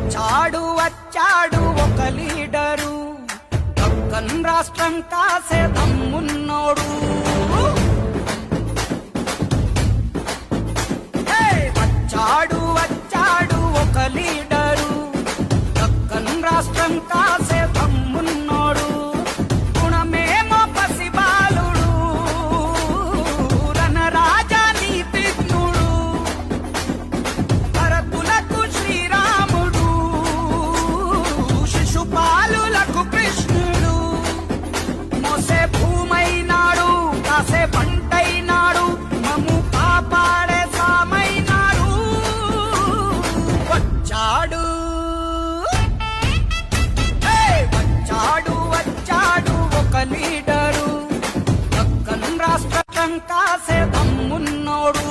వచ్చాడు వచ్చాడు ఒక లీడరు, దక్కన్ రాష్ట్రం కాసే దమ్మున్నోడు. వచ్చాడు వచ్చాడు ఒక లీడరు, దక్కన్ రాష్ట్రం కాసే దమ్మున్నోడు. గుణమేమో పసిబాలుడు, రణరాజా నీతిజ్ఞుడు, భరతులకు శ్రీరాముడు, శిశుపాలులకు కృష్ణుడు. మోసే భూమైనాడు, కాసే పంటైనాడు, మమ్ము కాపాడే సామైనాడు. వచ్చాడు వచ్చాడు వచ్చాడు ఒక లీడరు, దక్కన్ రాష్ట్రం కాసే దమ్మున్నోడు.